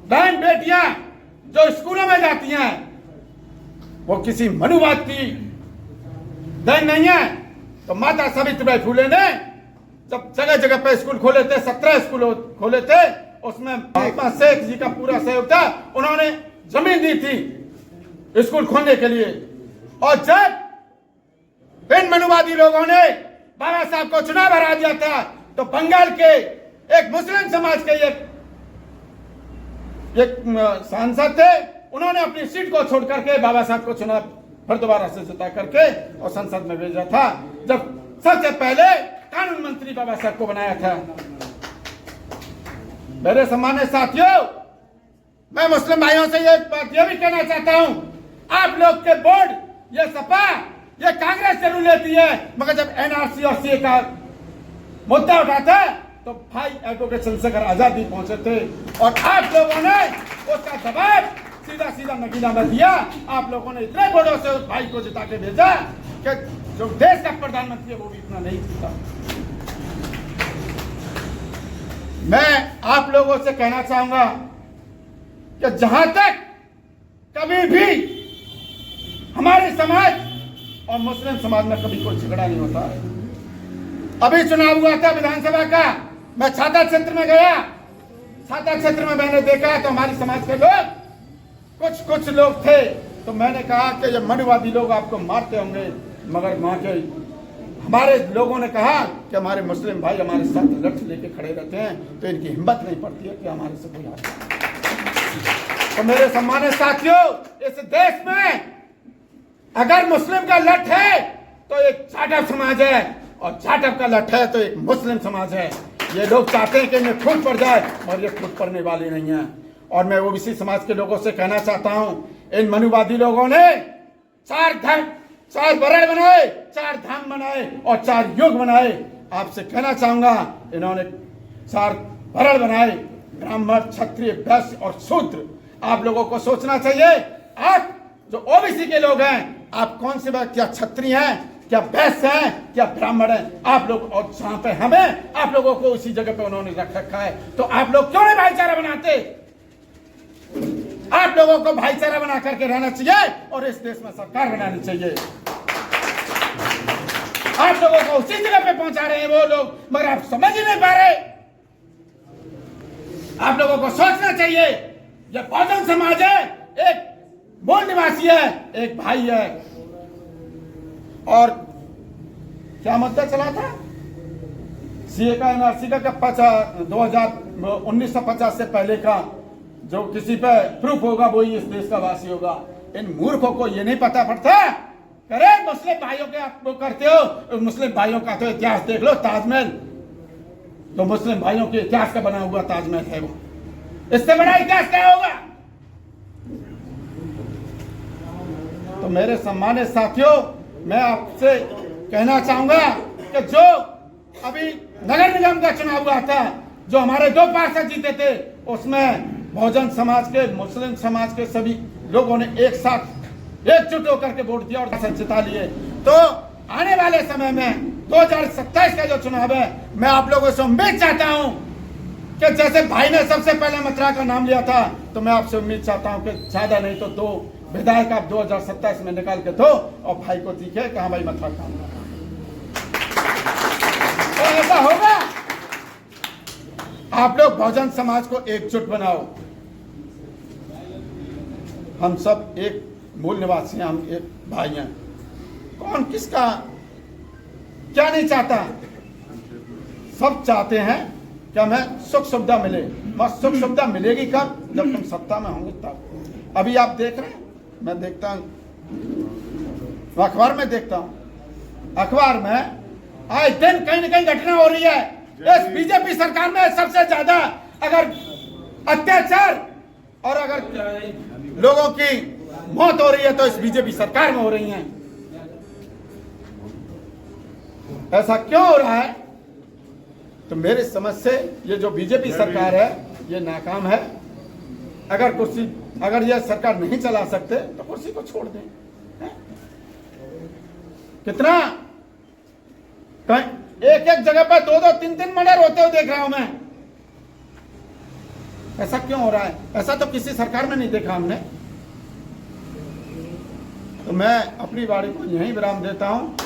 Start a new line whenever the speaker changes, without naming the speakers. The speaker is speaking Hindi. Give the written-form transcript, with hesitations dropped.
बहन बेटियां जो स्कूलों में जाती हैं वो किसी मनुवाद की देन नहीं है। तो माता सावित्रीबाई फुले ने जब जगह जगह पे स्कूल खोले थे, 17 स्कूल खोले थे, उसमें महात्मा शेख जी का पूरा सहयोग था। उन्होंने जमीन दी थी स्कूल खोलने के लिए। और जब इन मनुवादी लोगों ने बाबा साहब को चुनाव हरा दिया था तो बंगाल के एक मुस्लिम समाज के एक सांसद थे, उन्होंने अपनी सीट को छोड़ करके बाबा साहब को चुनाव फिर दोबारा से जिता करके और संसद में भेजा था, जब सबसे पहले कानून मंत्री बाबा साहब को बनाया था। मेरे सम्मानित साथियों, मैं मुस्लिम भाइयों से ये बात ये भी कहना चाहता हूं, आप लोग के बोर्ड ये सपा ये कांग्रेस जरूर लेती है, मगर जब एनआरसी और सीए का मुद्दा उठाता है तो भाई एडवोकेट चंद्रशेखर आजाद भी पहुंचे थे और आप लोगों ने उसका जवाब सीधा सीधा नगीना में दिया। आप लोगों ने इतने वोटों से उस भाई को जिता के भेजा कि जो देश का प्रधानमंत्री है वो भी इतना नहीं जीता। मैं आप लोगों से कहना चाहूंगा कि जहां तक कभी भी हमारे समाज और मुस्लिम समाज में कभी कोई झगड़ा नहीं होता है। अभी चुनाव हुआ था विधानसभा का, मैं छाता क्षेत्र में गया। छाता क्षेत्र में मैंने देखा तो हमारे समाज के लोग कुछ लोग थे, तो मैंने कहा कि ये मनुवादी लोग आपको मारते होंगे, मगर वहां के हमारे लोगों ने कहा कि हमारे मुस्लिम भाई हमारे साथ लठ लेके खड़े रहते हैं, तो इनकी हिम्मत नहीं पड़ती है कि हमारे से कोई हाथ। तो मेरे सम्मानित साथियों, इस देश में अगर मुस्लिम का लठ है तो एक जाटव समाज है, और जाटव का लठ है तो एक मुस्लिम समाज है। ये लोग चाहते हैं कि इन्हें फूट पड़ जाए, और ये फूट पड़ने वाली नहीं है। और मैं ओबीसी समाज के लोगों से कहना चाहता हूं, इन मनुवादी लोगों ने 4 धर्म 4 वर्ण बनाए, 4 धाम बनाए और 4 युग बनाए। आपसे कहना चाहूंगा, इन्होंने 4 वर्ण बनाए, ब्राह्मण क्षत्रिय वैश्य और शूद्र। आप लोगों को सोचना चाहिए, आप जो ओबीसी के लोग हैं, आप कौन से क्या क्षत्रिय हैं, क्या वैश्य हैं, क्या ब्राह्मण हैं? आप लोग, और जहां पे हमें आप लोगों को उसी जगह पे उन्होंने रख रखा है, तो आप लोग क्यों नहीं भाईचारा बनाते? आप लोगों को भाईचारा बना करके रहना चाहिए और इस देश में सरकार बनानी चाहिए। आप लोगों को उसी जगह पे पहुंचा रहे हैं वो लोग, मगर आप समझ ही नहीं पा रहे। आप लोगों को सोचना चाहिए, ये बहुजन समाज है, एक मूल निवासी है, एक भाई है। और क्या मुद्दा चला था सीए का, एनआरसी का 1950 से पहले का जो किसी पे प्रूफ होगा वही इस देश का वासी होगा। इन मूर्खों को ये नहीं पता पड़ता। करे मुस्लिम भाइयों के आप वो करते हो, मुस्लिम भाइयों का तो इतिहास देख लो, ताजमहल तो मुस्लिम भाइयों के इतिहास का बना हुआ ताजमहल है, वो इससे बड़ा इतिहास क्या होगा? तो मेरे सम्मानित साथियों, मैं आपसे कहना चाहूंगा कि जो अभी नगर निगम का चुनाव हुआ था, जो हमारे 2 पार्षद जीते थे, उसमें बहुजन समाज के, मुस्लिम समाज के सभी लोगों ने एक साथ एकजुट होकर के वोट दिया और जिता लिए। तो आने वाले समय में 2027 का जो चुनाव है, मैं आप लोगों से उम्मीद चाहता हूं कि जैसे भाई ने सबसे पहले मथुरा का नाम लिया था, तो मैं आपसे उम्मीद चाहता हूं कि ज्यादा नहीं तो 2 विधायक आप 2027 में निकाल के दो और भाई को दिखे कहां भाई मथुरा काम कर। तो ऐसा होगा, आप लोग बहुजन समाज को एकजुट बनाओ। हम सब एक मूल निवासी हैं, हम एक भाई हैं। कौन किसका क्या नहीं चाहता? सब चाहते हैं कि हमें सुख सुविधा मिले, बस सुख सुविधा मिलेगी कब? जब तुम सत्ता में होंगे तब। अभी आप देख रहे हैं, मैं देखता हूं, अखबार में देखता हूं, अखबार में आए दिन कहीं न कहीं घटना हो रही है। इस बीजेपी सरकार में सबसे ज्यादा अगर अत्याचार और अगर लोगों की मौत हो रही है तो इस बीजेपी सरकार में हो रही है। ऐसा क्यों हो रहा है? तो मेरे समझ से ये जो बीजेपी सरकार है ये नाकाम है। अगर यह सरकार नहीं चला सकते तो कुर्सी को छोड़ दें। कितना एक जगह पर 2-2, 3-3 मर्डर होते हुए देख रहा हूं मैं। ऐसा क्यों हो रहा है? ऐसा तो किसी सरकार में नहीं देखा हमने। तो मैं अपनी बारी को यहीं विराम देता हूं।